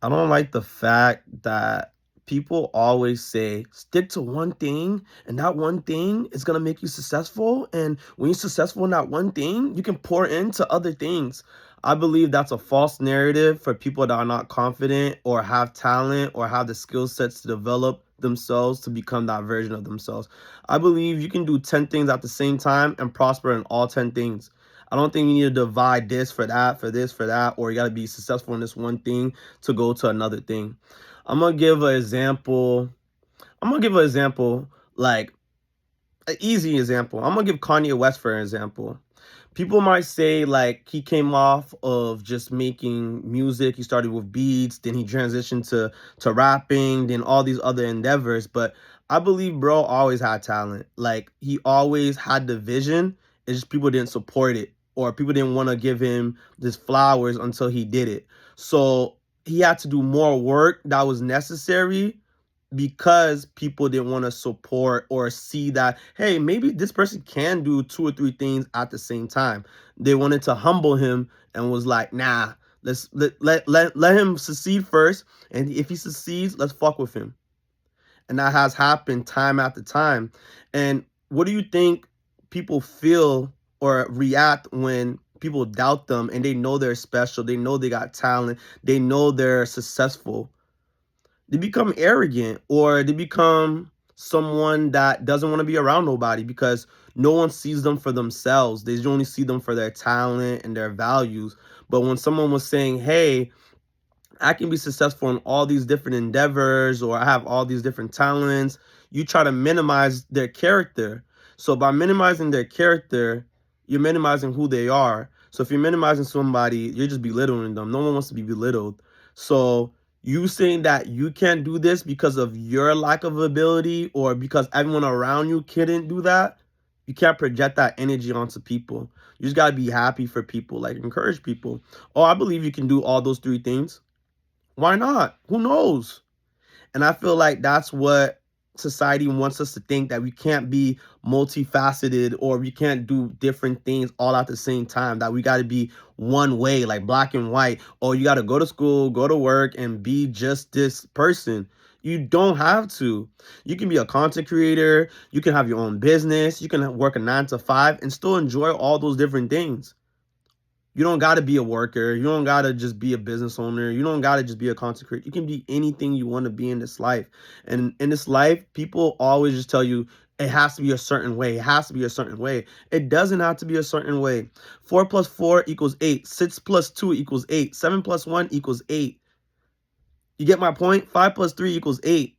I don't like the fact that people always say stick to one thing and that one thing is going to make you successful, and when you're successful in that one thing you can pour into other things. I believe that's a false narrative for people that are not confident or have talent or have the skill sets to develop themselves to become that version of themselves. I believe you can do 10 things at the same time and prosper in all 10 things. I don't think you need to divide this for that, for this, for that, or you got to be successful in this one thing to go to another thing. I'm gonna give an example. I'm gonna give an example, like an easy example. I'm gonna give Kanye West for an example. People might say like he came off of just making music. He started with beats, then he transitioned to rapping, then all these other endeavors. But I believe bro always had talent. Like he always had the vision. It's just people didn't support it, or people didn't want to give him this flowers until he did it. So he had to do more work that was necessary because people didn't want to support or see that, hey, maybe this person can do two or three things at the same time. They wanted to humble him and was like, nah, let him succeed first, and if he succeeds, let's fuck with him. And that has happened time after time. And what do you think people feel or react when people doubt them and they know they're special, they know they got talent, they know they're successful? They become arrogant, or they become someone that doesn't want to be around nobody because no one sees them for themselves. They only see them for their talent and their values. But when someone was saying, hey, I can be successful in all these different endeavors, or I have all these different talents, you try to minimize their character. So by minimizing their character, you're minimizing who they are. So if you're minimizing somebody, you're just belittling them. No one wants to be belittled. So you saying that you can't do this because of your lack of ability or because everyone around you couldn't do that, you can't project that energy onto people. You just got to be happy for people, like encourage people. Oh, I believe you can do all those three things. Why not? Who knows? And I feel like that's what society wants us to think, that we can't be multifaceted or we can't do different things all at the same time, that we got to be one way, like black and white. Or you got to go to school, go to work, and be just this person. You don't have to. You can be a content creator, you can have your own business, you can work a 9 to 5 and still enjoy all those different things. You don't got to be a worker. You don't got to just be a business owner. You don't got to just be a content creator. You can be anything you want to be in this life. And in this life, people always just tell you it has to be a certain way. It has to be a certain way. It doesn't have to be a certain way. 4 plus 4 equals 8. 6 plus 2 equals 8. 7 plus 1 equals 8. You get my point? 5 plus 3 equals 8.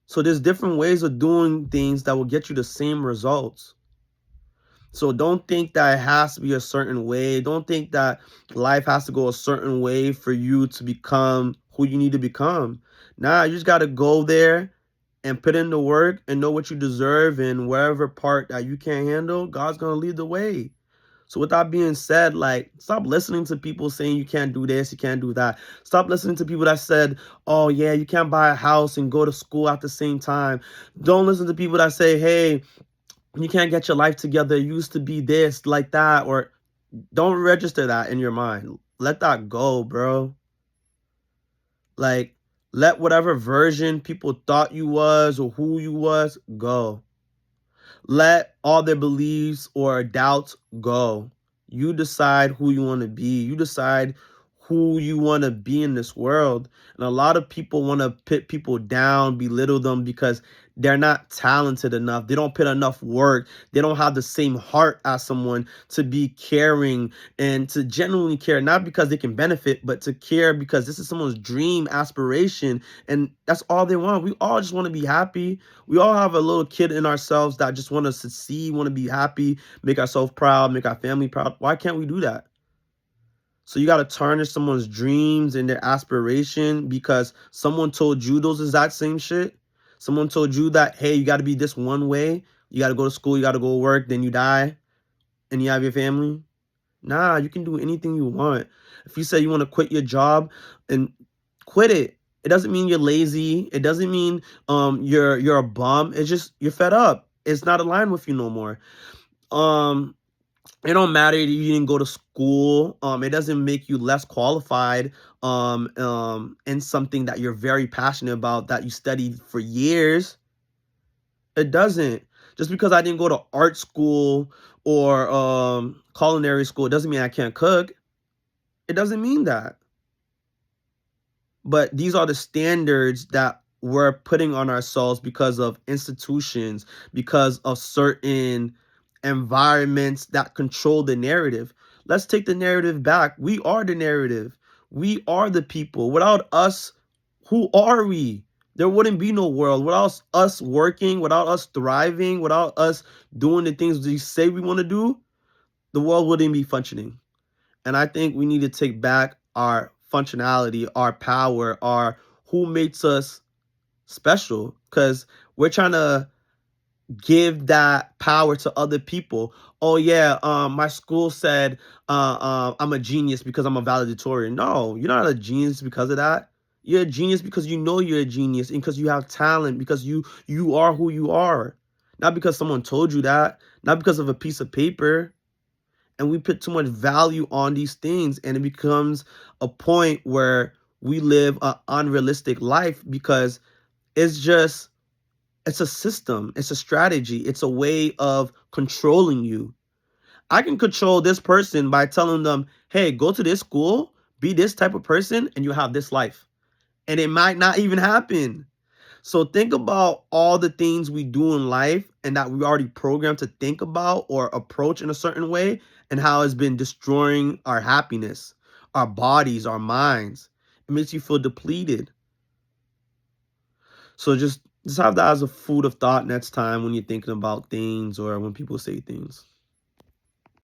So there's different ways of doing things that will get you the same results. So don't think that it has to be a certain way. Don't think that life has to go a certain way for you to become who you need to become. Nah, you just got to go there and put in the work and know what you deserve, and wherever part that you can't handle, God's going to lead the way. So with that being said, like, stop listening to people saying you can't do this, you can't do that. Stop listening to people that said, oh yeah, you can't buy a house and go to school at the same time. Don't listen to people that say, hey, you can't get your life together, it used to be this, like that. Or don't register that in your mind. Let that go, bro. Like, let whatever version people thought you was or who you was go. Let all their beliefs or doubts go. You decide who you want to be. You decide who you want to be in this world. And a lot of people want to put people down, belittle them because they're not talented enough. They don't put enough work. They don't have the same heart as someone to be caring and to genuinely care, not because they can benefit, but to care because this is someone's dream aspiration. And that's all they want. We all just want to be happy. We all have a little kid in ourselves that just want to succeed, want to be happy, make ourselves proud, make our family proud. Why can't we do that? So you got to tarnish someone's dreams and their aspiration because someone told you those exact same shit. Someone told you that, hey, you got to be this one way. You got to go to school, you got to go to work, then you die and you have your family. Nah, you can do anything you want. If you say you want to quit your job, and quit it. It doesn't mean you're lazy. It doesn't mean you're a bum. It's just you're fed up. It's not aligned with you no more. Um It don't matter if you didn't go to school. It doesn't make you less qualified in something that you're very passionate about that you studied for years. It doesn't. Just because I didn't go to art school or culinary school, it doesn't mean I can't cook. It doesn't mean that. But these are the standards that we're putting on ourselves because of institutions, because of certain environments that control the narrative. Let's take the narrative back. We are the narrative. We are the people. Without us, who are we? There wouldn't be no world. Without us working, without us thriving, without us doing the things we say we want to do, the world wouldn't be functioning. And I think we need to take back our functionality, our power, our who makes us special, because we're trying to give that power to other people. Oh yeah, my school said I'm a genius because I'm a valedictorian. No, you're not a genius because of that. You're a genius because you know you're a genius and because you have talent, because you are who you are. Not because someone told you that, not because of a piece of paper. And we put too much value on these things, and it becomes a point where we live an unrealistic life because it's just it's a system, it's a strategy, it's a way of controlling you. I can control this person by telling them, hey, go to this school, be this type of person, and you have this life. And it might not even happen. So think about all the things we do in life and that we already programmed to think about or approach in a certain way, and how it's been destroying our happiness, our bodies, our minds. It makes you feel depleted. So just have that as a food of thought next time when you're thinking about things or when people say things.